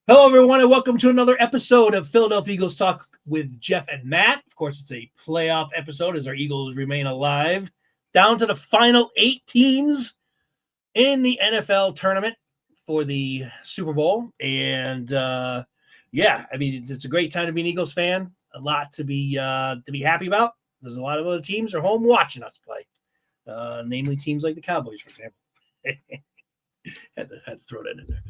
Hello, everyone, and welcome to another episode of Philadelphia Eagles Talk with Geoff and Matt. Of course, it's a playoff episode as our Eagles remain alive. Down to the final 8 teams in the NFL tournament for the Super Bowl. And, it's a great time to be an Eagles fan. A lot to be happy about. There's a lot of other teams are home watching us play, namely teams like the Cowboys, for example. had to throw that in there.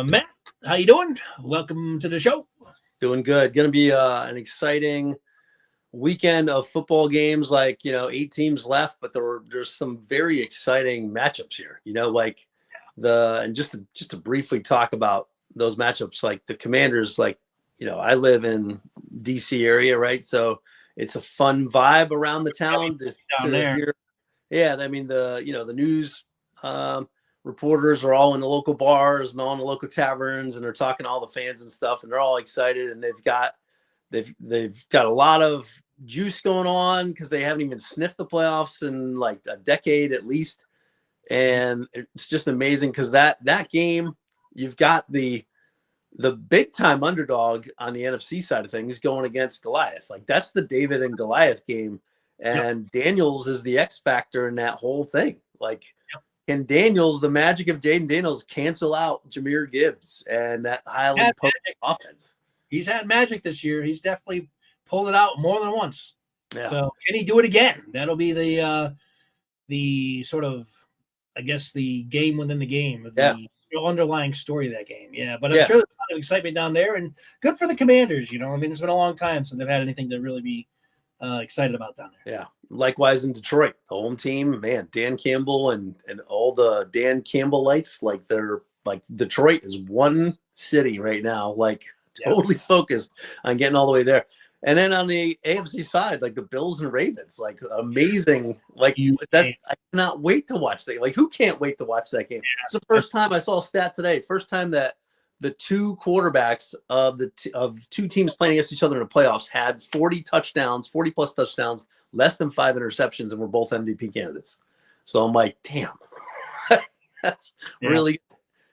Matt, how you doing? Welcome to the show. Doing good. Going to be an exciting weekend of football games. 8 teams left, but there's some very exciting matchups here. Just to briefly talk about those matchups, like the Commanders. I live in DC area, right? So it's a fun vibe around the town down there. Hear. Yeah, I mean the news. Reporters are all in the local bars and all in the local taverns, and they're talking to all the fans and stuff, and they're all excited, and they've got a lot of juice going on because they haven't even sniffed the playoffs in like a decade at least. And it's just amazing because that game, you've got the big time underdog on the NFC side of things going against Goliath. Like, that's the David and Goliath game, and Daniels is the X factor in that whole thing. Can Daniels, the magic of Jaden Daniels, cancel out Jahmyr Gibbs and that highly potent offense? He's had magic this year. He's definitely pulled it out more than once. Yeah. So can he do it again? That'll be the sort of, I guess, the game within the game, the underlying story of that game. Yeah, but I'm sure there's a lot of excitement down there, and good for the Commanders. It's been a long time since they've had anything to really be excited about down there. Yeah. Likewise in Detroit, the home team, man, Dan Campbell and all the Dan Campbellites, Detroit is one city right now, totally focused on getting all the way there. And then on the AFC side, the Bills and Ravens, amazing. I cannot wait to watch that. Who can't wait to watch that game? Yeah. It's the first time I saw a stat today. First time that the two quarterbacks of two teams playing against each other in the playoffs had 40 plus touchdowns, less than 5 interceptions, and were both MVP candidates. So I'm like, damn, that's really.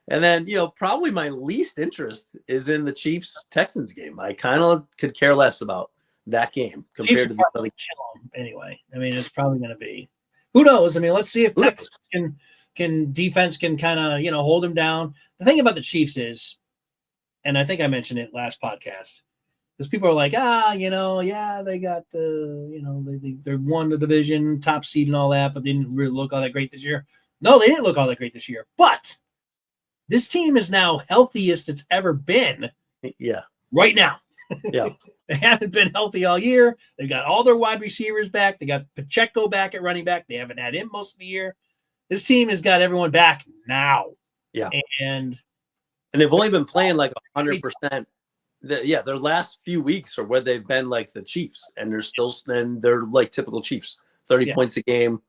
And then, probably my least interest is in the Chiefs-Texans game. I kind of could care less about that game compared to the other. Kill them anyway. It's probably going to be. Who knows? Let's see if Texas can defense can kind of hold them down. The thing about the Chiefs is, and I think I mentioned it last podcast, because people are like, they got they won the division, top seed and all that, but they didn't really look all that great this year. No, they didn't look all that great this year. But this team is now healthiest it's ever been. Yeah. Right now. Yeah. They haven't been healthy all year. They've got all their wide receivers back. They got Pacheco back at running back. They haven't had him most of the year. This team has got everyone back now. Yeah. And they've only been playing 100%. Their last few weeks are where they've been like the Chiefs, and they're like typical Chiefs, 30 points a game.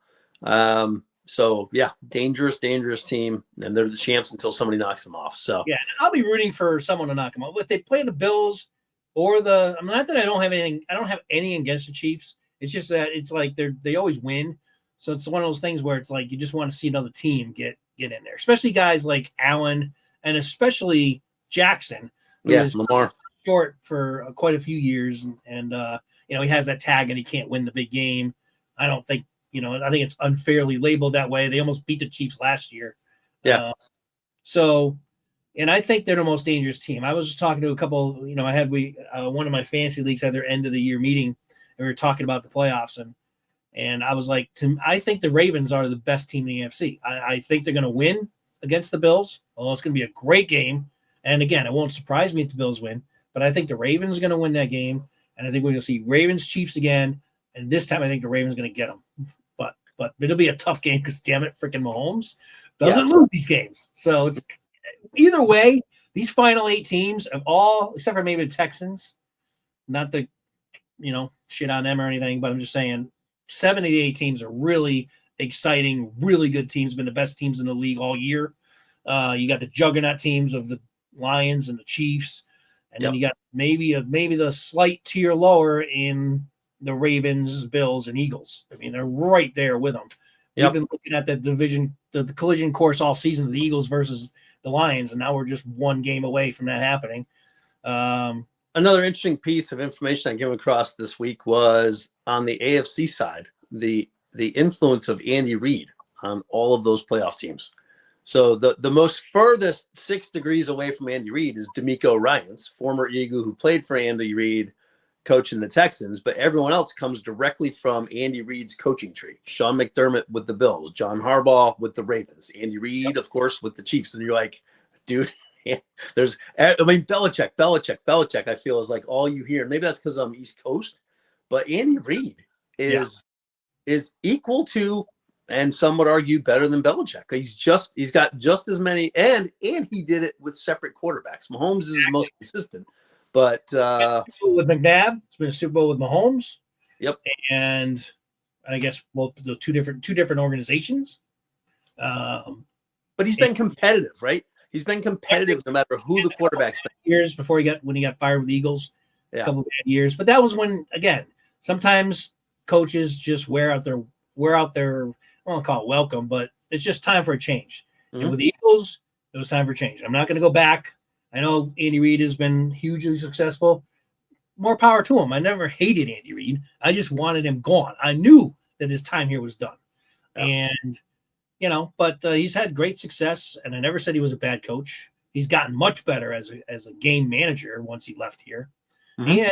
Dangerous team, and they're the champs until somebody knocks them off. So I'll be rooting for someone to knock them off. If they play the Bills or not that I don't have anything against the Chiefs. It's just that it's like they always win. So it's one of those things where it's like you just want to see another team get in there, especially guys like Allen and especially Jackson, who is Lamar short for quite a few years, and he has that tag and he can't win the big game. I don't think I think it's unfairly labeled that way. They almost beat the Chiefs last year. Yeah. And I think they're the most dangerous team. I was just talking to a couple. I had one of my fantasy leagues had their end of the year meeting, and we were talking about the playoffs and I was like, I think the Ravens are the best team in the AFC. I think they're going to win against the Bills. Although it's going to be a great game. And again, it won't surprise me if the Bills win. But I think the Ravens are going to win that game. And I think we're going to see Ravens-Chiefs again. And this time I think the Ravens are going to get them. But it'll be a tough game because, damn it, freaking Mahomes doesn't lose these games. So it's either way, these final 8 teams of all, except for maybe the Texans, not the, shit on them or anything, but I'm just saying 7 of the 8 teams are really exciting, really good teams, been the best teams in the league all year. You got the juggernaut teams of the Lions and the Chiefs, and then you got maybe the slight tier lower in the Ravens, Bills, and Eagles. They're right there with them. We've been looking at the division, the collision course all season, the Eagles versus the Lions, and now we're just one game away from that happening. Another interesting piece of information I came across this week was on the AFC side, the influence of Andy Reid on all of those playoff teams. So the most furthest 6 degrees away from Andy Reid is D'Amico Ryans, former Eagle who played for Andy Reid, coaching the Texans, but everyone else comes directly from Andy Reid's coaching tree. Sean McDermott with the Bills, John Harbaugh with the Ravens, Andy Reid, of course, with the Chiefs. And you're like, dude, Belichick, I feel is like all you hear. Maybe that's because I'm East Coast, but Andy Reid is equal to, and some would argue better than Belichick. He's got just as many, and he did it with separate quarterbacks. Mahomes is his most consistent, but with McNabb, it's been a Super Bowl with Mahomes. Yep, and I guess the two different organizations. But he's been competitive, right? He's been competitive no matter who the quarterback's been. Years before when he got fired with the Eagles, a couple of bad years. But that was when, again, sometimes coaches just wear out their I don't want to call it welcome, but it's just time for a change. Mm-hmm. And with the Eagles, it was time for change. I'm not going to go back. I know Andy Reid has been hugely successful. More power to him. I never hated Andy Reid. I just wanted him gone. I knew that his time here was done. Yeah. And, but he's had great success, and I never said he was a bad coach. He's gotten much better as a game manager once he left here. Mm-hmm. And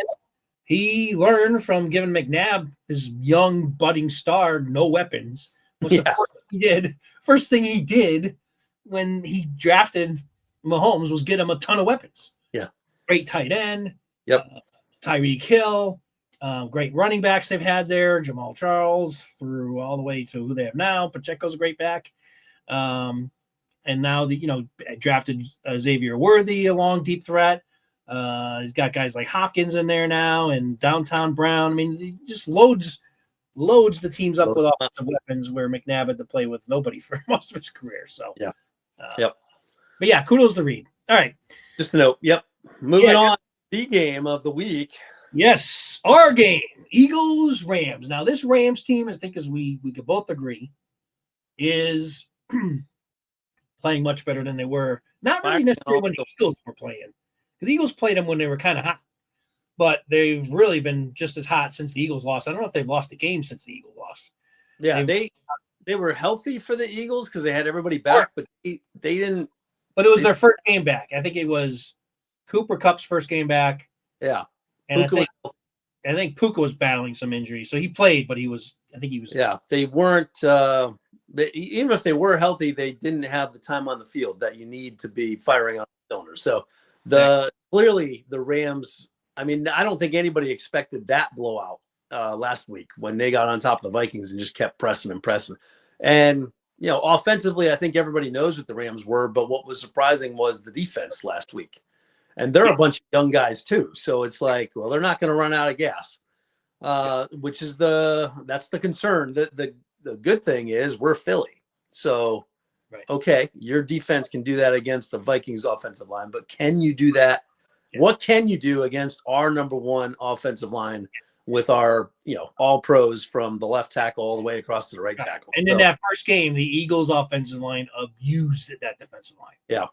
he learned from giving McNabb, his young budding star, no weapons. The first thing he did when he drafted Mahomes was get him a ton of weapons. Yeah. Great tight end. Yep. Tyreek Hill. Great running backs they've had there. Jamal Charles through all the way to who they have now. Pacheco's a great back. And now drafted Xavier Worthy, a long deep threat. He's got guys like Hopkins in there now and Downtown Brown. I mean, he just loads the teams up with offensive weapons where McNabb had to play with nobody for most of his career. So, But yeah, kudos to Reid. All right. Just a note. Yep. Moving on. The game of the week. Yes. Our game, Eagles, Rams. Now, this Rams team, I think as we could both agree, is playing much better than they were. Not really necessarily when the Eagles were playing. Because the Eagles played them when they were kind of hot. But they've really been just as hot since the Eagles lost. I don't know if they've lost a game since the Eagles lost. Yeah, they were healthy for the Eagles because they had everybody back, but they didn't. But it was their first game back. I think it was Cooper Kupp's first game back. Yeah, and I think Puka was battling some injuries, so he played, but he was. Yeah, they weren't. Even if they were healthy, they didn't have the time on the field that you need to be firing on cylinders. So clearly the Rams. I mean, I don't think anybody expected that blowout last week when they got on top of the Vikings and just kept pressing. And, offensively, I think everybody knows what the Rams were, but what was surprising was the defense last week. And they're a bunch of young guys too. So it's like, well, they're not going to run out of gas, which is that's the concern. The good thing is we're Philly. So, okay, your defense can do that against the Vikings offensive line, but can you do that? What can you do against our number one offensive line with our, all pros from the left tackle all the way across to the right tackle? And in that first game, the Eagles offensive line abused that defensive line. Yeah.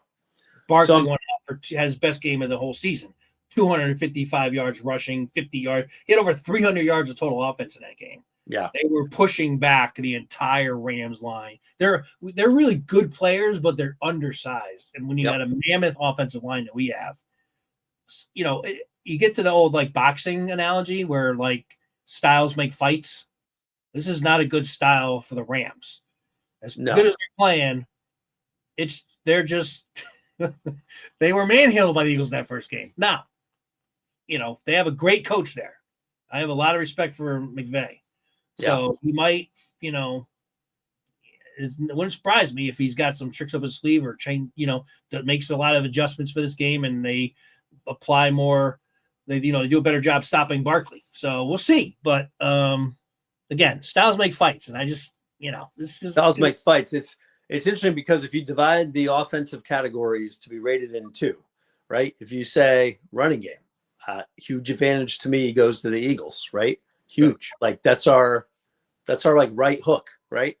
Barkley went out had his best game of the whole season. 255 yards rushing, 50 yards. He had over 300 yards of total offense in that game. Yeah. They were pushing back the entire Rams line. They're really good players, but they're undersized. And when you got a mammoth offensive line that we have, you get to the old boxing analogy where styles make fights. This is not a good style for the Rams. As good as they're playing, they're just they were manhandled by the Eagles in that first game. Now, they have a great coach there. I have a lot of respect for McVay. So he might, it wouldn't surprise me if he's got some tricks up his sleeve or change, that makes a lot of adjustments for this game and they apply more. They do a better job stopping Barkley. So we'll see. But again, styles make fights, and I just styles make fights. It's interesting because if you divide the offensive categories to be rated in two, right? If you say running game, huge advantage to me goes to the Eagles, right? Huge. That's our right hook, right?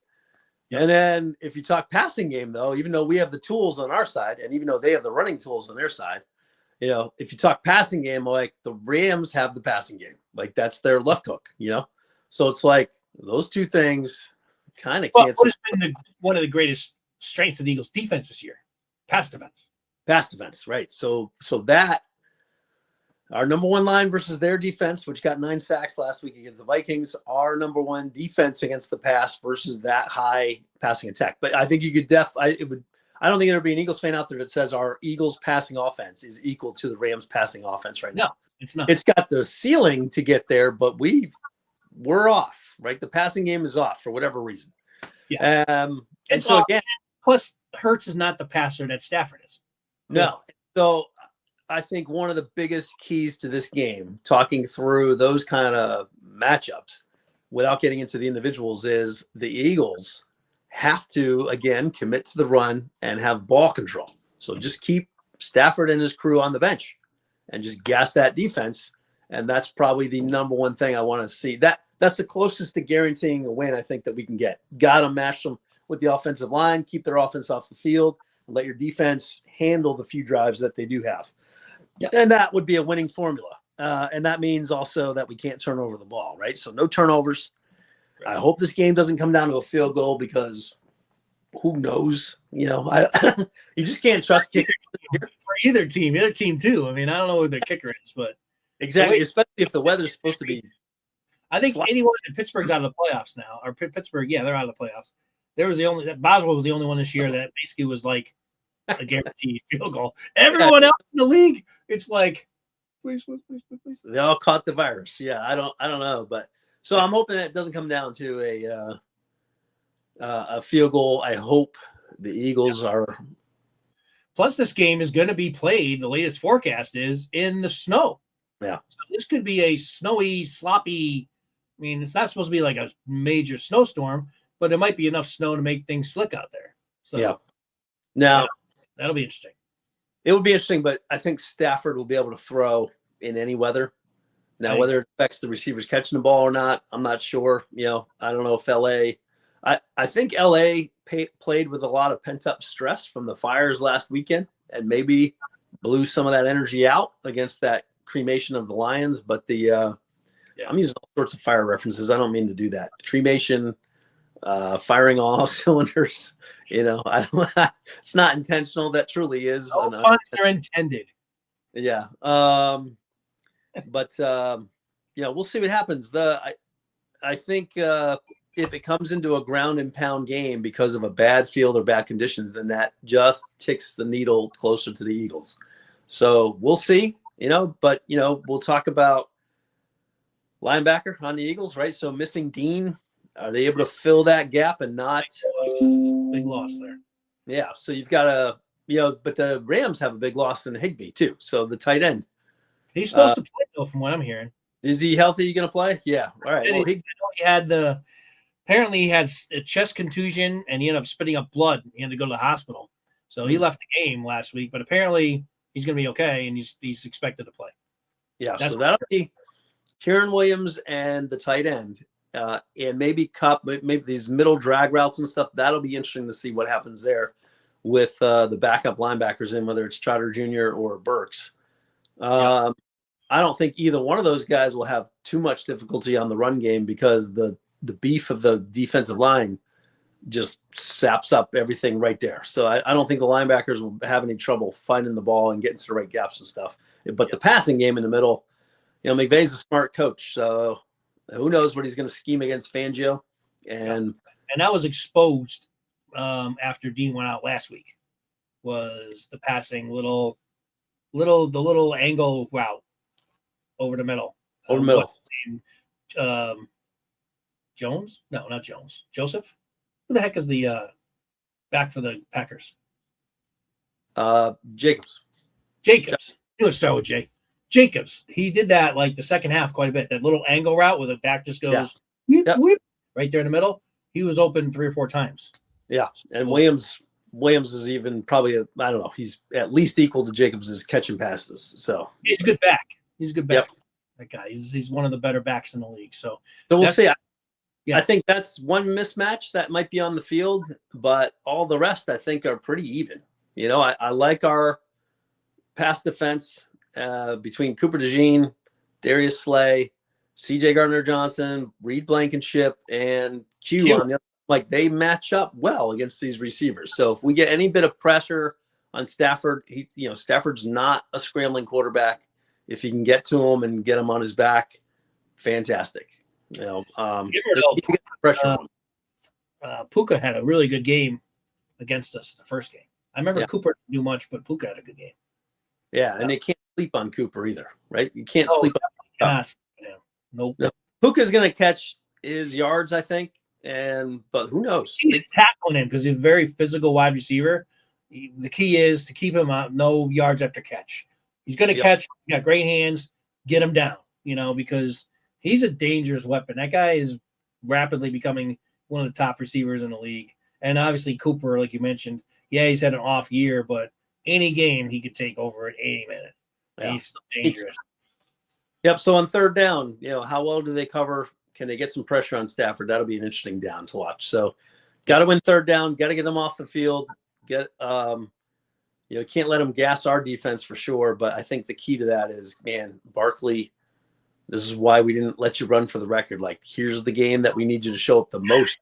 And then if you talk passing game, though, even though we have the tools on our side, and even though they have the running tools on their side, if you talk passing game, like the Rams have the passing game, like that's their left hook, So it's like those two things kind of cancel. What has been one of the greatest strengths of the Eagles' defense this year? Pass defense. Pass defense, right? So that our number one line versus their defense, which got 9 sacks last week against the Vikings, our number one defense against the pass versus that high passing attack. But I think you could I don't think there'd be an Eagles fan out there that says our Eagles passing offense is equal to the Rams passing offense right now. No, it's not. It's got the ceiling to get there, but we're off, right? The passing game is off for whatever reason. Yeah. And so again, plus Hurts is not the passer that Stafford is. No. So I think one of the biggest keys to this game, talking through those kind of matchups without getting into the individuals, is the Eagles have to, again, commit to the run and have ball control. So just keep Stafford and his crew on the bench and just gas that defense. And that's probably the number one thing I want to see. That's the closest to guaranteeing a win I think that we can get. Got to match them with the offensive line, keep their offense off the field, and let your defense handle the few drives that they do have. Yep. And that would be a winning formula. And that means also that we can't turn over the ball, right? So no turnovers. I hope this game doesn't come down to a field goal because who knows? You just can't trust kickers. For either team too. I mean, I don't know who their kicker is, but exactly, especially if the weather's supposed to be. I think anyone in Pittsburgh's out of the playoffs now, or Pittsburgh, they're out of the playoffs. Boswell was the only one this year that basically was like a guaranteed field goal. Everyone else in the league, it's like, please. They all caught the virus. Yeah, I don't know, but so I'm hoping that it doesn't come down to a field goal. I hope the Eagles are. Plus, this game is going to be played. The latest forecast is in the snow. Yeah, so this could be a snowy, sloppy. I mean, it's not supposed to be like a major snowstorm, but it might be enough snow to make things slick out there. So yeah. Now that'll be interesting. It would be interesting, but I think Stafford will be able to throw in any weather. Now, whether it affects the receivers catching the ball or not, I'm not sure. I don't know if I think LA played with a lot of pent-up stress from the fires last weekend and maybe blew some of that energy out against that cremation of the Lions. But I'm using all sorts of fire references. I don't mean to do that. Cremation, firing all cylinders. I don't. It's not intentional. That truly is. No puns are intended. Yeah. But we'll see what happens. I think if it comes into a ground and pound game because of a bad field or bad conditions, then that just ticks the needle closer to the Eagles. So we'll see. But we'll talk about linebacker on the Eagles, right? So missing Dean. Are they able to fill that gap and not big loss there? Yeah. So you've got but the Rams have a big loss in Higbee too. So the tight end. He's supposed to play though, from what I'm hearing. Is he healthy? You going to play? Yeah. All right. Well, apparently he had a chest contusion and he ended up spitting up blood. He had to go to the hospital. So he left the game last week, but apparently he's going to be okay and he's expected to play. Yeah. So that'll be Kieran Williams and the tight end. And maybe Cup, maybe these middle drag routes and stuff. That'll be interesting to see what happens there with the backup linebackers in, whether it's Trotter Jr. or Burks. I don't think either one of those guys will have too much difficulty on the run game because the beef of the defensive line just saps up everything right there. So I don't think the linebackers will have any trouble finding the ball and getting to the right gaps and stuff. But the passing game in the middle, McVay's a smart coach, so who knows what he's going to scheme against Fangio. And that was exposed after Dean went out last week, was the passing the little angle route over the middle. Jones? No, not Jones. Joseph? Who the heck is the back for the Packers? Jacobs. Let's start with Jay. Jacobs. He did that like the second half quite a bit. That little angle route where the back just goes whip, right there in the middle. He was open 3 or 4 times. Yeah, and Williams is even probably I don't know. He's at least equal to Jacobs' catching passes. So he's a good back. Yep. That guy. He's one of the better backs in the league. So we'll see. Yeah. I think that's one mismatch that might be on the field, but all the rest I think are pretty even. I like our pass defense between Cooper DeJean, Darius Slay, CJ Gardner-Johnson, Reed Blankenship, and Q on the other. Like, they match up well against these receivers. So if we get any bit of pressure on Stafford, Stafford's not a scrambling quarterback. If you can get to him and get him on his back, fantastic. Pressure. Puka had a really good game against us the first game. I remember Cooper didn't do much, but Puka had a good game. Yeah, and they can't sleep on Cooper either, right? You can't sleep on him. Nope. No. Puka's going to catch his yards, I think, but who knows? He's tackling him because he's a very physical wide receiver. The key is to keep him out, no yards after catch. He's going to catch. He's got great hands. Get him down, because he's a dangerous weapon. That guy is rapidly becoming one of the top receivers in the league. And obviously Cooper, like you mentioned, he's had an off year, but any game he could take over at any minute. Yeah. He's still dangerous. Yep. So on third down, how well do they cover? Can they get some pressure on Stafford? That'll be an interesting down to watch. So got to win third down, got to get them off the field. Can't let them gas our defense for sure. But I think the key to that is, man, Barkley, this is why we didn't let you run for the record. Like, here's the game that we need you to show up the most.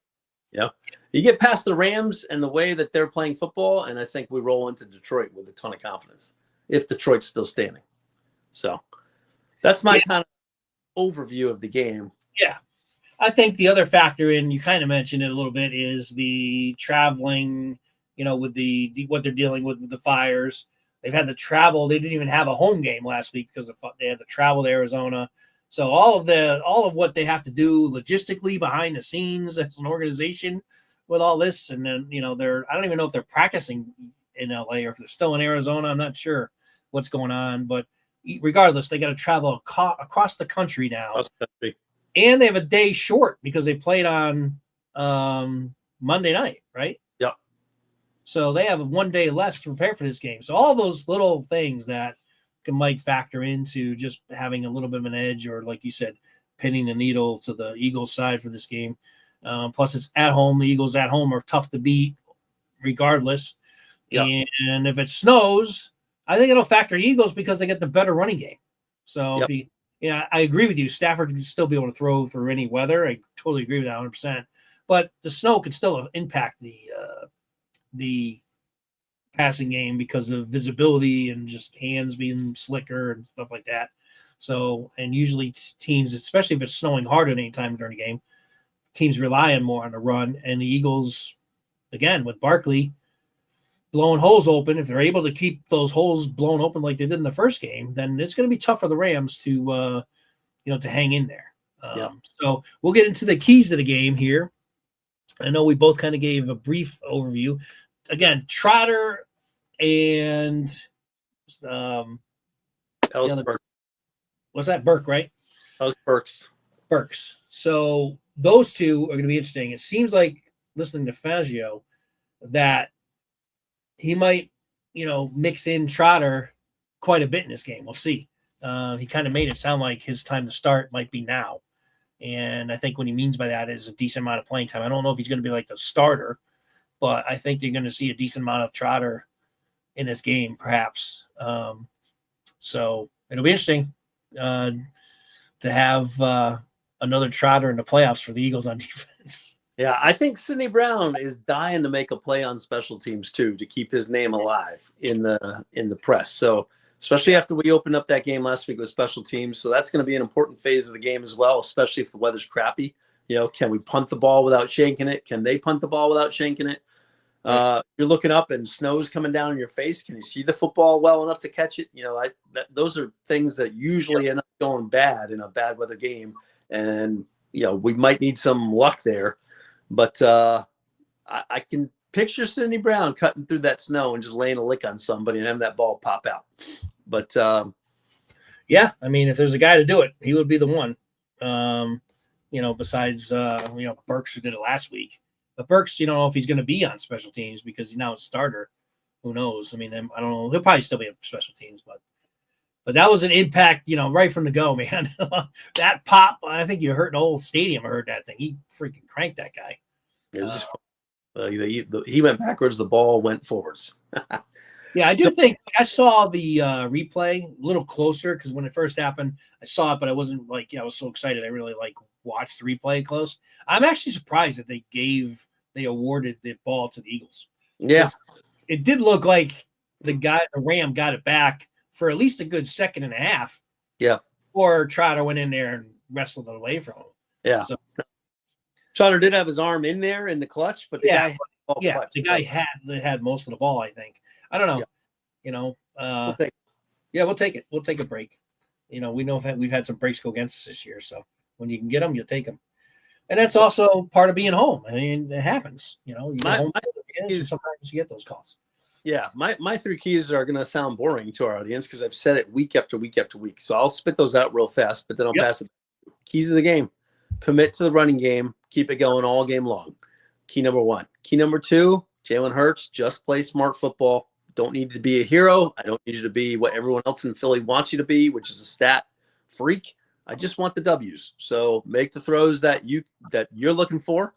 You get past the Rams and the way that they're playing football, and I think we roll into Detroit with a ton of confidence if Detroit's still standing. So that's my kind of overview of the game. Yeah. I think the other factor in, you kind of mentioned it a little bit, is the traveling, with what they're dealing with the fires. They've had to travel. They didn't even have a home game last week because they had to travel to Arizona. So all of what they have to do logistically behind the scenes as an organization with all this, and then I don't even know if they're practicing in LA or if they're still in Arizona. I'm not sure what's going on, but regardless, they got to travel across the country now, and they have a day short because they played on Monday night, right? Yep. So they have 1 day less to prepare for this game. So all those little things that might factor into just having a little bit of an edge, or like you said, pinning the needle to the Eagles side for this game. Plus, it's at home. The Eagles at home are tough to beat, regardless. Yep. And if it snows, I think it'll factor Eagles because they get the better running game. So I agree with you. Stafford can still be able to throw through any weather. I totally agree with that 100%. But the snow could still impact the passing game because of visibility and just hands being slicker and stuff like that. So, and usually teams, especially if it's snowing hard at any time during the game, teams rely on more on the run. And the Eagles, again, with Barkley blowing holes open, if they're able to keep those holes blown open like they did in the first game, then it's going to be tough for the Rams to hang in there. So we'll get into the keys to the game here. I know we both kind of gave a brief overview. Again, Trotter and Burke. What's that? Burke, right? Burks. So those two are going to be interesting. It seems like, listening to Fangio, that he might, mix in Trotter quite a bit in this game. We'll see. He kind of made it sound like his time to start might be now. And I think what he means by that is a decent amount of playing time. I don't know if he's going to be like the starter, but I think you're going to see a decent amount of Trotter in this game, perhaps. So it'll be interesting to have another Trotter in the playoffs for the Eagles on defense. Yeah, I think Sidney Brown is dying to make a play on special teams too, to keep his name alive in the press. So especially after we opened up that game last week with special teams. So that's going to be an important phase of the game as well, especially if the weather's crappy. Can we punt the ball without shanking it? Can they punt the ball without shanking it? You're looking up and snow's coming down in your face. Can you see the football well enough to catch it? Those are things that usually end up going bad in a bad weather game. And, we might need some luck there. But I can picture Sidney Brown cutting through that snow and just laying a lick on somebody and having that ball pop out. But if there's a guy to do it, he would be the one. Besides Burks, who did it last week. But Burks, you don't know if he's going to be on special teams because he's now a starter. Who knows? I don't know. He'll probably still be on special teams, but But that was an impact, right from the go, man. That pop, I think you heard the whole stadium heard that thing. He freaking cranked that guy. It was just he went backwards. The ball went forwards. Yeah, I do think I saw the replay a little closer because when it first happened, I saw it, but I wasn't like, I was so excited. I really watched the replay close. I'm actually surprised that they awarded the ball to the Eagles. Yeah, it did look like the Ram got it back for at least a good second and a half. Yeah. Or Trotter went in there and wrestled it away from him. Yeah. So, Trotter did have his arm in there in the clutch, but the guy had most of the ball, I think. I don't know. Yeah. We'll take it. We'll take a break. We know we've had some breaks go against us this year. So when you can get them, you'll take them. And that's also part of being home. I mean, it happens. You get home sometimes you get those calls. Yeah, my 3 keys are going to sound boring to our audience because I've said it week after week after week. So I'll spit those out real fast, but then I'll pass it. Keys of the game: commit to the running game, keep it going all game long. Key number 1. Key number 2: Jalen Hurts, just play smart football. Don't need to be a hero. I don't need you to be what everyone else in Philly wants you to be, which is a stat freak. I just want the W's. So make the throws that you're looking for.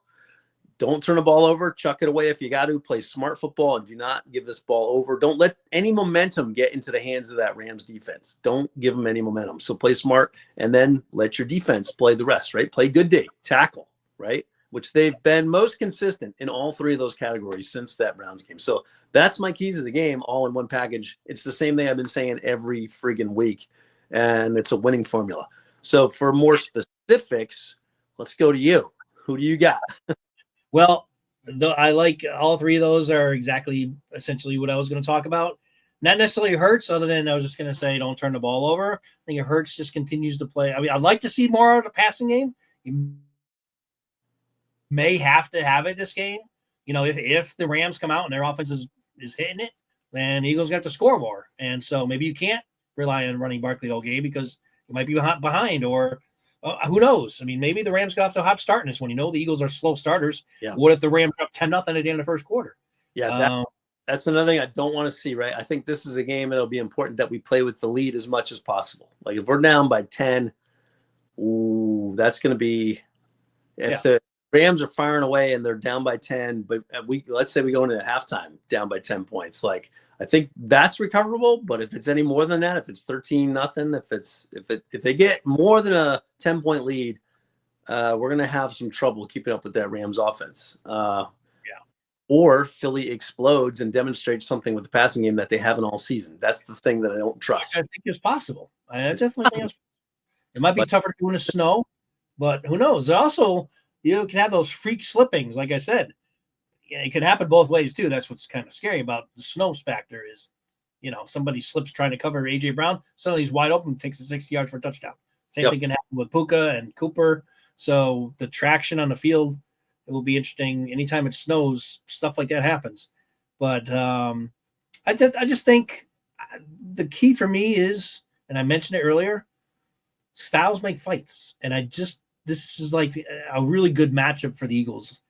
Don't turn the ball over. Chuck it away if you got to. Play smart football and do not give this ball over. Don't let any momentum get into the hands of that Rams defense. Don't give them any momentum. So play smart and then let your defense play the rest, right? Play good day, tackle, right? Which they've been most consistent in all 3 of those categories since that Browns game. So that's my keys of the game all in one package. It's the same thing I've been saying every friggin' week, and it's a winning formula. So for more specifics, let's go to you. Who do you got? Well, I like all 3 of those are essentially what I was going to talk about. Not necessarily Hurts, other than I was just going to say don't turn the ball over. I think if Hurts just continues to play, I mean, I'd like to see more of the passing game. You may have to have it this game. If the Rams come out and their offense is hitting it, then Eagles got to score more. And so maybe you can't rely on running Barkley all game because you might be behind or who knows? I mean, maybe the Rams got off to a hot start in this one. The Eagles are slow starters. Yeah. What if the Rams up 10-0 at the end of the first quarter? Yeah, that's another thing I don't want to see, right? I think this is a game that'll be important that we play with the lead as much as possible. Like if we're down by 10, that's going to be if the Rams are firing away and they're down by 10, but let's say we go into halftime down by 10 points. Like I think that's recoverable, but if it's any more than that, if it's 13-0, if they get more than a 10-point lead, we're gonna have some trouble keeping up with that Rams offense. Or Philly explodes and demonstrates something with the passing game that they haven't all season. That's the thing that I don't trust. I think it's possible. I definitely think it might be tougher to do in the snow, but who knows? Also, you can have those freak slippings, like I said. Yeah, it can happen both ways too. That's what's kind of scary about the snow factor is, somebody slips trying to cover AJ Brown. Suddenly he's wide open, takes the 60 yards for a touchdown. Same thing can happen with Puka and Cooper. So the traction on the field, it will be interesting. Anytime it snows, stuff like that happens. But I just think the key for me is, and I mentioned it earlier, styles make fights. And this is like a really good matchup for the Eagles.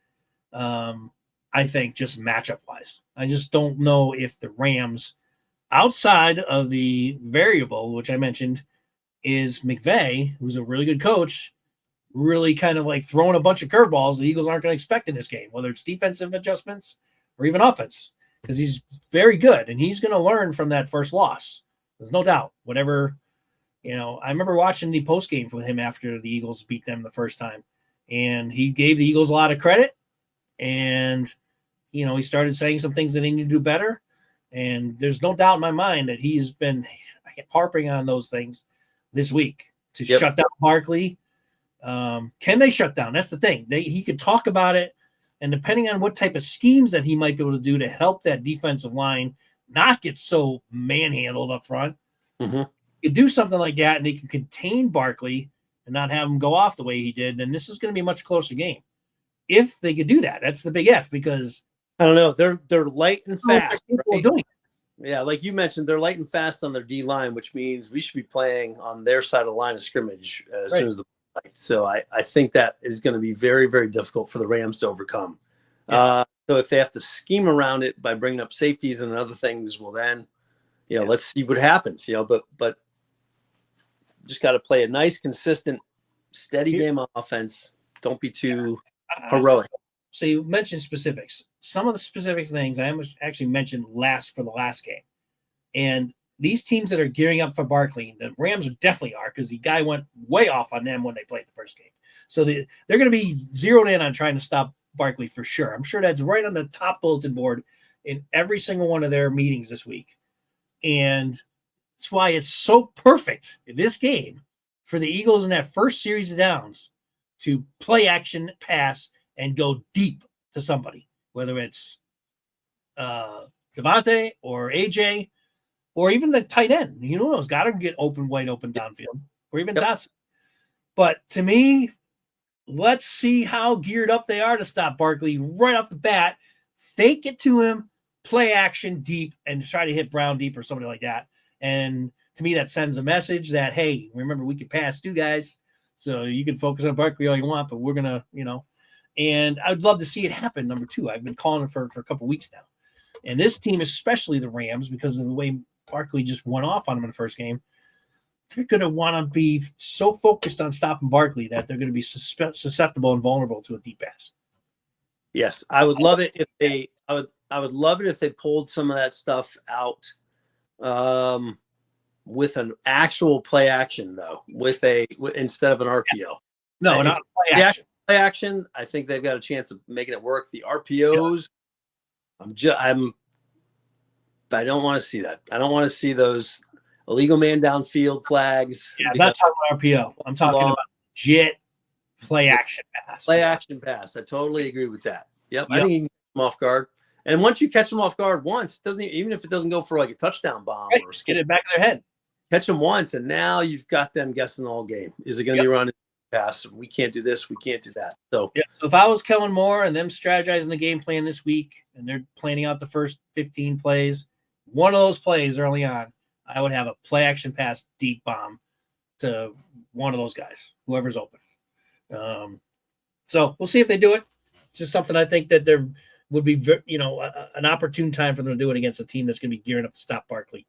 I think just matchup wise. I just don't know if the Rams, outside of the variable, which I mentioned, is McVay, who's a really good coach, really kind of like throwing a bunch of curveballs the Eagles aren't going to expect in this game, whether it's defensive adjustments or even offense, because he's very good and he's going to learn from that first loss. There's no doubt. Whatever, I remember watching the post game with him after the Eagles beat them the first time, and he gave the Eagles a lot of credit. And, he started saying some things that they need to do better. And there's no doubt in my mind that he's been harping on those things this week to shut down Barkley. Can they shut down? That's the thing. He could talk about it. And depending on what type of schemes that he might be able to do to help that defensive line not get so manhandled up front, you could do something like that and they can contain Barkley and not have him go off the way he did, then this is going to be a much closer game. If they could do that, that's the big F, because I don't know. They're light and fast. Right? Doing it. Yeah, like you mentioned, they're light and fast on their D line, which means we should be playing on their side of the line of scrimmage as soon as the fight. So I think that is going to be very, very difficult for the Rams to overcome. So if they have to scheme around it by bringing up safeties and other things, well then, let's see what happens. But just got to play a nice, consistent, steady game of offense. Don't be too heroic. So you mentioned specifics. Some of the specific things I actually mentioned for the last game. And these teams that are gearing up for Barkley, the Rams definitely are, because the guy went way off on them when they played the first game. So they're going to be zeroed in on trying to stop Barkley for sure. I'm sure that's right on the top bulletin board in every single one of their meetings this week. And that's why it's so perfect in this game for the Eagles in that first series of downs to play action, pass, and go deep to somebody, whether it's Devontae or AJ or even the tight end. You know who's got to get wide open downfield, or even Dotson. But to me, let's see how geared up they are to stop Barkley right off the bat. Fake it to him, play action deep, and try to hit Brown deep or somebody like that. And to me, that sends a message that, hey, remember, we can pass too, guys. So you can focus on Barkley all you want, but we're going to, and I'd love to see it happen, number two. I've been calling it for a couple of weeks now. And this team, especially the Rams, because of the way Barkley just went off on him in the first game, they're going to want to be so focused on stopping Barkley that they're going to be susceptible and vulnerable to a deep pass. Yes, I would love it if they. I would love it if they pulled some of that stuff out, with an actual play action though, instead of an RPO. No, not play action. Play action. I think they've got a chance of making it work. The RPOs, I don't want to see that. I don't want to see those illegal man downfield flags. Yeah, I'm not talking about RPO. I'm talking about legit play action pass. Play action pass. I totally agree with that. Yep. I think you can catch them off guard. And once you catch them off guard once, even if it doesn't go for like a touchdown bomb, right, or get it back in their head. Catch them once, and now you've got them guessing all game. Is it going to be running pass? We can't do this. We can't do that. So So if I was Kellen Moore and them strategizing the game plan this week, and they're planning out the first 15 plays, one of those plays early on, I would have a play action pass deep bomb to one of those guys, whoever's open. So we'll see if they do it. It's just something I think that there would be, an opportune time for them to do it against a team that's going to be gearing up to stop Barkley.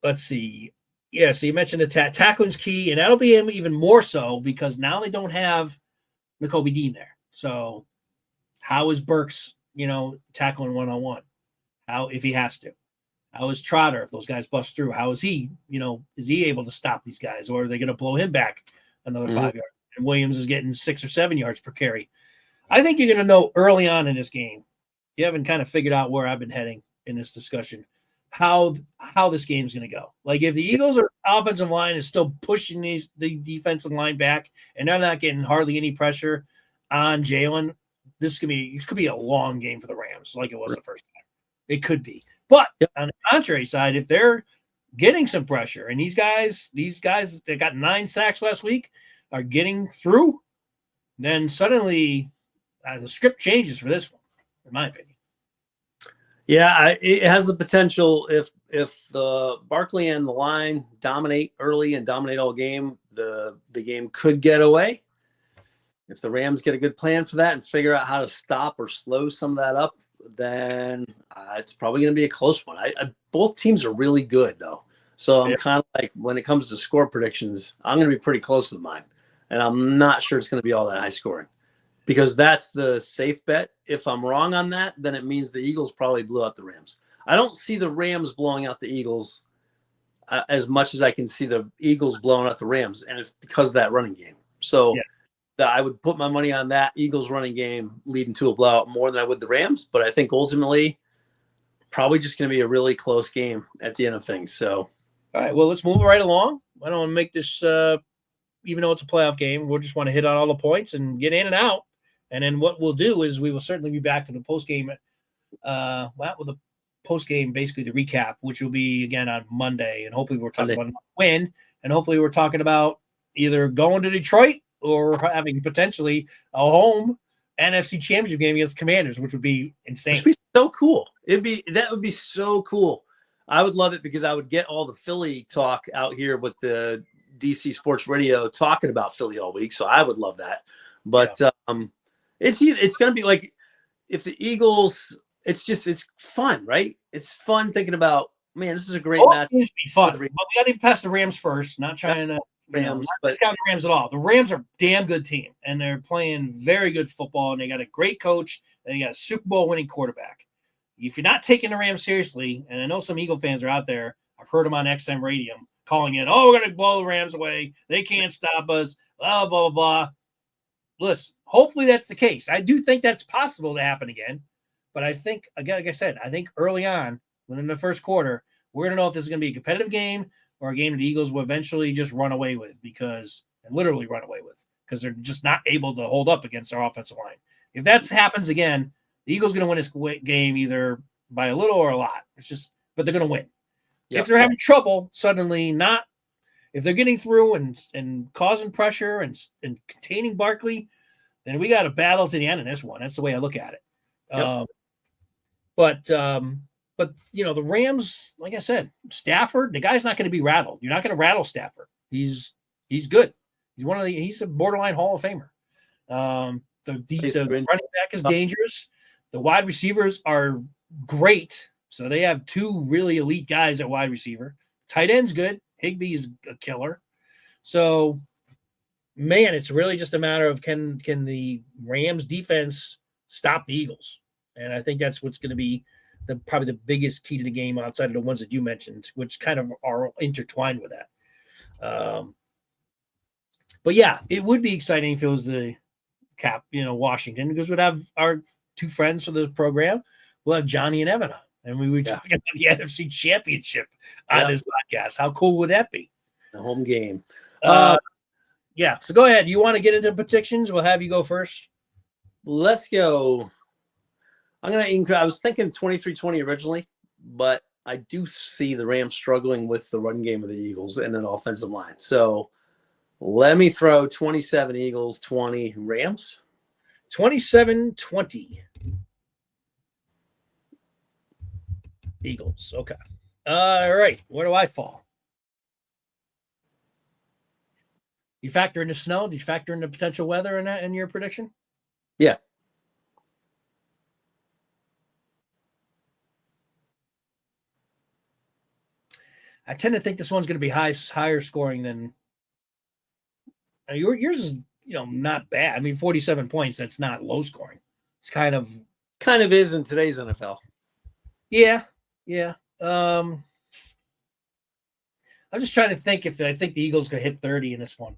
Let's see. Yeah, so you mentioned the tackling's key, and that'll be even more so because now they don't have Nakobe Dean there. So how is Burks, tackling one-on-one? How, if he has to? How is Trotter if those guys bust through? How is he, is he able to stop these guys, or are they going to blow him back another 5 yards? And Williams is getting 6 or 7 yards per carry. I think you're going to know early on in this game. You haven't kind of figured out where I've been heading in this discussion, how this game's going to go. Like if the Eagles' offensive line is still pushing the defensive line back and they're not getting hardly any pressure on Jalen, it could be a long game for the Rams, like it was the first time. It could be. But on the contrary side, if they're getting some pressure and these guys that got 9 sacks last week are getting through, then suddenly the script changes for this one, in my opinion. Yeah, it has the potential if the Barkley and the line dominate early and dominate all game, the game could get away. If the Rams get a good plan for that and figure out how to stop or slow some of that up, then it's probably going to be a close one. Both teams are really good though, so I'm kind of like, when it comes to score predictions, I'm going to be pretty close with mine, and I'm not sure it's going to be all that high scoring. Because that's the safe bet. If I'm wrong on that, then it means the Eagles probably blew out the Rams. I don't see the Rams blowing out the Eagles as much as I can see the Eagles blowing out the Rams, and it's because of that running game. So I would put my money on that Eagles running game leading to a blowout more than I would the Rams. But I think ultimately probably just going to be a really close game at the end of things. So, all right, well, let's move right along. I don't want to make this, even though it's a playoff game, we'll just want to hit on all the points and get in and out. And then what we'll do is we will certainly be back in the post-game, with the post-game, basically the recap, which will be, again, on Monday. And hopefully we're talking about a win. And hopefully we're talking about either going to Detroit or having potentially a home NFC Championship game against Commanders, which would be insane. Which would be so cool. That would be so cool. I would love it because I would get all the Philly talk out here with the DC Sports Radio talking about Philly all week. So I would love that. But it's going to be like if the Eagles, it's fun, right? It's fun thinking about man, this is a great Both match. teams be fun, but we got to pass the Rams first. Not trying to not discount the Rams at all. The Rams are a damn good team, and they're playing very good football, and they got a great coach, and they got a Super Bowl winning quarterback. If you're not taking the Rams seriously, and I know some Eagle fans are out there, I've heard them on XM radio calling in, "Oh, we're going to blow the Rams away. They can't stop us." Blah blah blah. Listen, hopefully that's the case. I do think that's possible to happen again, but I think again, like I said, I think early on, within the first quarter, we're going to know if this is going to be a competitive game or a game that the Eagles will eventually just run away with because they're just not able to hold up against our offensive line. If that happens again, the Eagles are going to win this game either by a little or a lot. But they're going to win. Yep. If they're having trouble, suddenly if they're getting through and causing pressure and containing Barkley, then we got a battle to the end in this one. That's the way I look at it. Yep. But the Rams, like I said, Stafford, the guy's not going to be rattled. You're not going to rattle Stafford. He's good. He's a borderline Hall of Famer. The running back is dangerous. The wide receivers are great. So they have two really elite guys at wide receiver. Tight end's good. Higbee is a killer. So, man, it's really just a matter of can the Rams defense stop the Eagles? And I think that's what's going to be probably the biggest key to the game outside of the ones that you mentioned, which kind of are intertwined with that. But yeah, it would be exciting if it was the Washington, because we'd have our two friends for the program. We'll have Johnny and Evan on, and we were talking about the NFC Championship on this podcast. How cool would that be? The home game. Yeah. So go ahead. You want to get into predictions? We'll have you go first. Let's go. I was thinking 23-20 originally, but I do see the Rams struggling with the run game of the Eagles and an offensive line. So let me throw 27 Eagles, 20 Rams. 27-20 Eagles. Okay. All right. Where do I fall? You factor in the snow? Did you factor in the potential weather in your prediction? Yeah. I tend to think this one's going to be higher scoring than yours is, not bad. I mean, 47 points, that's not low scoring. It's kind of is in today's NFL. Yeah. Yeah. I'm just trying to think if I think the Eagles could hit 30 in this one.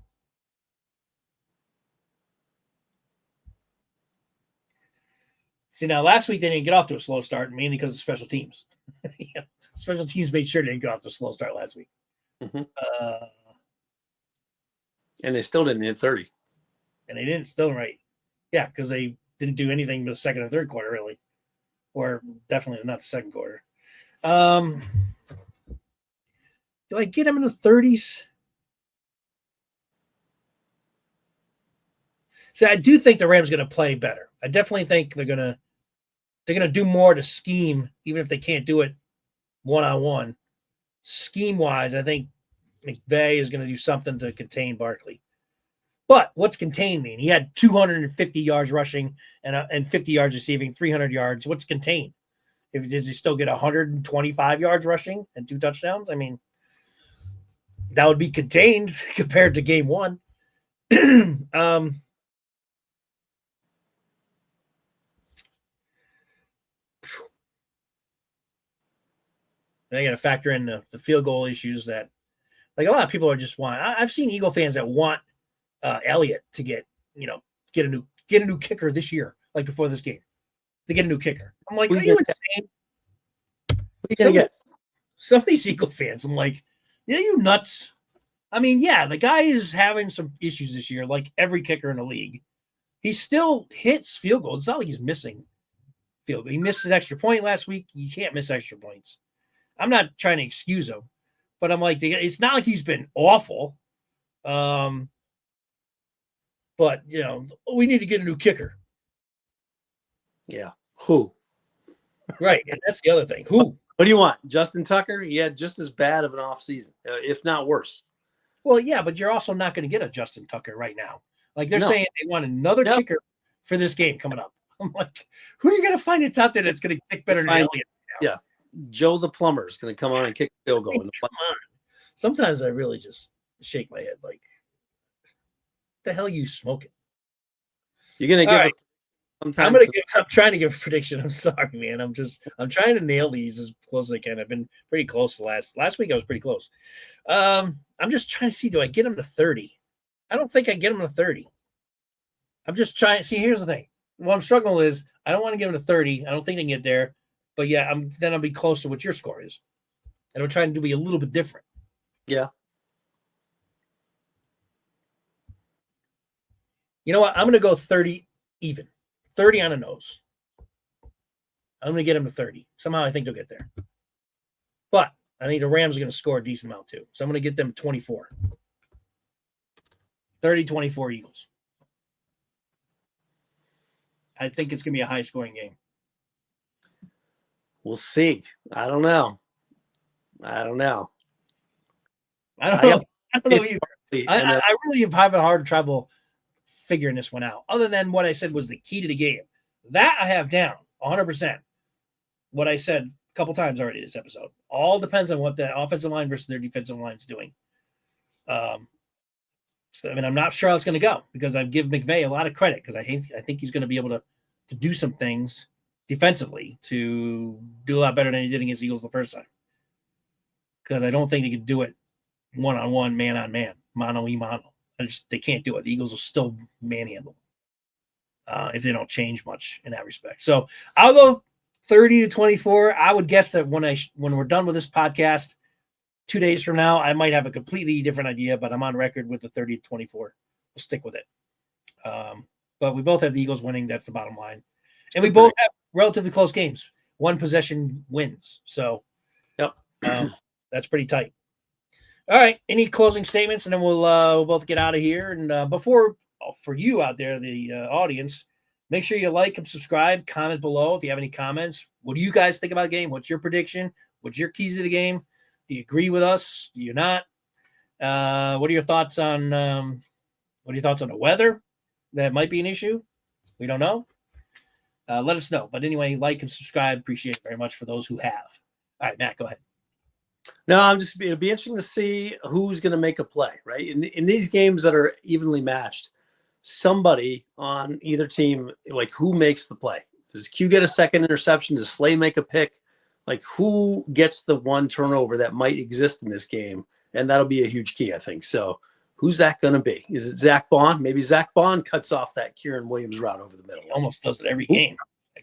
See, now last week they didn't get off to a slow start, mainly because of special teams. Special teams made sure they didn't get off to a slow start last week. Mm-hmm. And they still didn't hit 30. And they didn't still right. Yeah, because they didn't do anything the second and third quarter, really. Or definitely not the second quarter. Do I get them in the 30s? See, I do think the Rams are going to play better. I definitely think they're going to do more to scheme, even if they can't do it one-on-one. Scheme-wise, I think McVay is going to do something to contain Barkley. But what's contain mean? He had 250 yards rushing and 50 yards receiving, 300 yards. What's contain? Does he still get 125 yards rushing and 2 touchdowns? I mean, that would be contained compared to game one. They got to factor in the field goal issues that, like, a lot of people are just want. I've seen Eagle fans that want Elliott to get a new kicker this year, like before this game, to get a new kicker. I'm like, are you insane? What are you gonna get? Some of these Eagle fans, I'm like, yeah, you nuts. I mean, yeah, the guy is having some issues this year, like every kicker in the league. He still hits field goals. It's not like he's missing field goal. He missed an extra point last week. You can't miss extra points. I'm not trying to excuse him, but I'm like, it's not like he's been awful. But we need to get a new kicker. Yeah. Who? Right. And that's the other thing. Who? What do you want? Justin Tucker? He had just as bad of an offseason, if not worse. Well, yeah, but you're also not going to get a Justin Tucker right now. Like, they're saying they want another kicker for this game coming up. I'm like, who are you going to find that's out there that's going to kick better than Elliott? Yeah. Joe the plumber is going to come on and kick a field goal. Come on. Sometimes I really just shake my head like, the hell you smoking? You're going to give right. I'm trying to give a prediction. I'm sorry, man. I'm trying to nail these as close as I can. I've been pretty close last week. I was pretty close. I'm just trying to see, do I get them to 30? I don't think I get them to 30. I'm just trying. See, here's the thing. What I'm struggling with is I don't want to give them to 30. I don't think they can get there. But yeah, then I'll be close to what your score is. And I'm trying to be a little bit different. Yeah. You know what? I'm going to go 30 even. 30 on a nose. I'm going to get them to 30. Somehow I think they'll get there. But I think the Rams are going to score a decent amount too. So I'm going to get them 24. 30-24 Eagles. I think it's going to be a high-scoring game. We'll see. I don't know. I don't know either. I really am having a hard trouble figuring this one out. Other than what I said was the key to the game. That I have down 100%. What I said a couple times already this episode. All depends on what the offensive line versus their defensive line is doing. So, I mean, I'm not sure how it's going to go because I give McVay a lot of credit because I think he's going to be able to do some things defensively to do a lot better than he did against Eagles the first time. Because I don't think he could do it one-on-one, man-on-man, mano-y-mano. They can't do it. The Eagles will still manhandle if they don't change much in that respect. So I'll go 30-24. I would guess that when we're done with this podcast, 2 days from now, I might have a completely different idea, but I'm on record with the 30-24. We'll stick with it. But we both have the Eagles winning. That's the bottom line. And we both have relatively close games. One possession wins. So yep. That's pretty tight. All right. Any closing statements? And then we'll both get out of here. And for you out there, the audience, make sure you like and subscribe, comment below if you have any comments. What do you guys think about the game? What's your prediction? What's your keys to the game? Do you agree with us? Do you not? What are your thoughts on the weather? That might be an issue. We don't know. Let us know. But anyway, like and subscribe. Appreciate it very much for those who have. All right, Matt, go ahead. No, it'll be interesting to see who's going to make a play, right? In these games that are evenly matched, somebody on either team, like who makes the play? Does Q get a second interception? Does Slay make a pick? Like who gets the one turnover that might exist in this game? And that'll be a huge key, I think. So who's that going to be? Is it Zach Bond? Maybe Zach Bond cuts off that Kieran Williams route over the middle. He almost does it every game.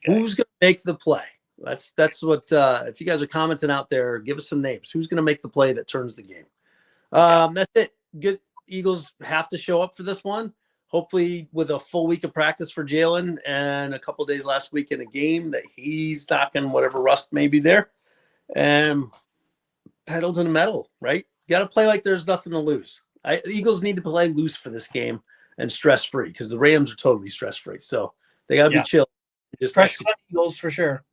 Who's going to make the play? That's what if you guys are commenting out there, give us some names. Who's going to make the play that turns the game? That's it. Good. Eagles have to show up for this one. Hopefully with a full week of practice for Jalen and a couple of days last week in a game that he's knocking whatever rust may be there. And pedal to the metal, right? You got to play like there's nothing to lose. The Eagles need to play loose for this game and stress-free because the Rams are totally stress-free. So they got to be chill. Just pressure on Eagles for sure.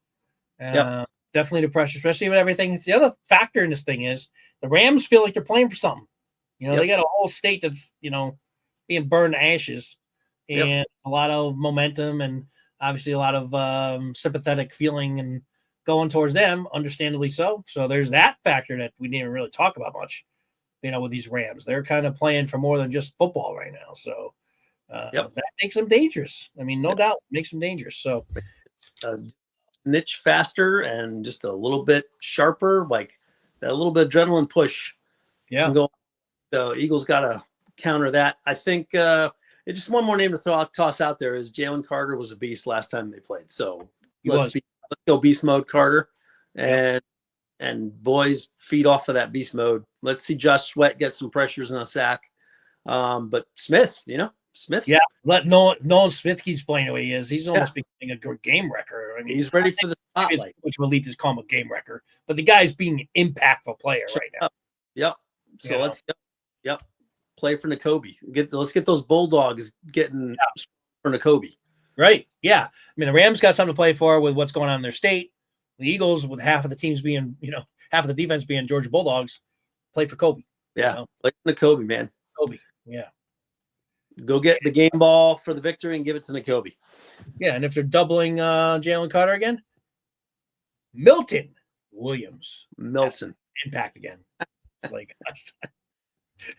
Definitely the pressure, especially with everything. The other factor in this thing is the Rams feel like they're playing for something. They got a whole state that's, being burned to ashes and a lot of momentum and obviously a lot of sympathetic feeling and going towards them, understandably so. So there's that factor that we didn't really talk about much, with these Rams. They're kind of playing for more than just football right now. So that makes them dangerous. I mean, no doubt makes them dangerous. So niche faster and just a little bit sharper, like that little bit adrenaline push. Yeah. The Eagles got to counter that. I think just one more name to toss out there is Jalen Carter was a beast last time they played. So let's go beast mode Carter and boys feed off of that beast mode. Let's see Josh Sweat get some pressures and a sack. But Smith. Yeah, let Nolan Smith keeps playing the way he is. He's almost becoming a game wrecker. I mean, he's ready for the spotlight. Which elite is called a game wrecker, but the guy's being an impactful player right now. Yep. So let's go. Yep. Play for Nakobe. Let's get those Bulldogs getting for Nakobe. Right. Yeah. I mean, the Rams got something to play for with what's going on in their state. The Eagles, with half of the teams being, half of the defense being Georgia Bulldogs, play for Kobe. Yeah. Play for Nakobe, man. Kobe. Yeah. Go get the game ball for the victory and give it to Nakobe. Yeah, and if they're doubling Jalen Carter again, Milton. Williams. Milton. Impact again. It's like,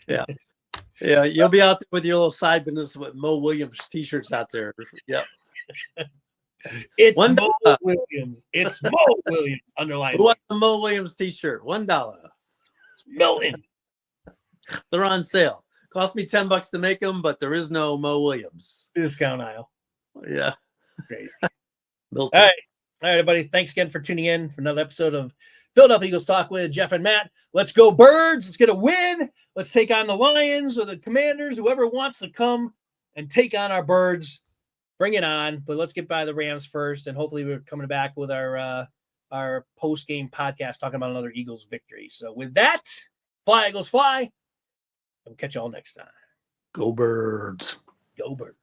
Yeah. Yeah, you'll be out there with your little side business with Mo Williams t-shirts out there. Yep. It's $1. Mo Williams. It's Mo Williams. Underline. Who wants a Mo Williams t-shirt? $1. Milton. They're on sale. Cost me $10 to make them, but there is no Mo Williams. Discount aisle. Yeah. Crazy. Milton. All right. All right, everybody. Thanks again for tuning in for another episode of Philadelphia Eagles Talk with Geoff and Matt. Let's go Birds. Let's get a win. Let's take on the Lions or the Commanders, whoever wants to come and take on our Birds. Bring it on. But let's get by the Rams first, and hopefully we're coming back with our post-game podcast talking about another Eagles victory. So with that, fly, Eagles, fly. And we'll catch you all next time. Go Birds. Go Birds.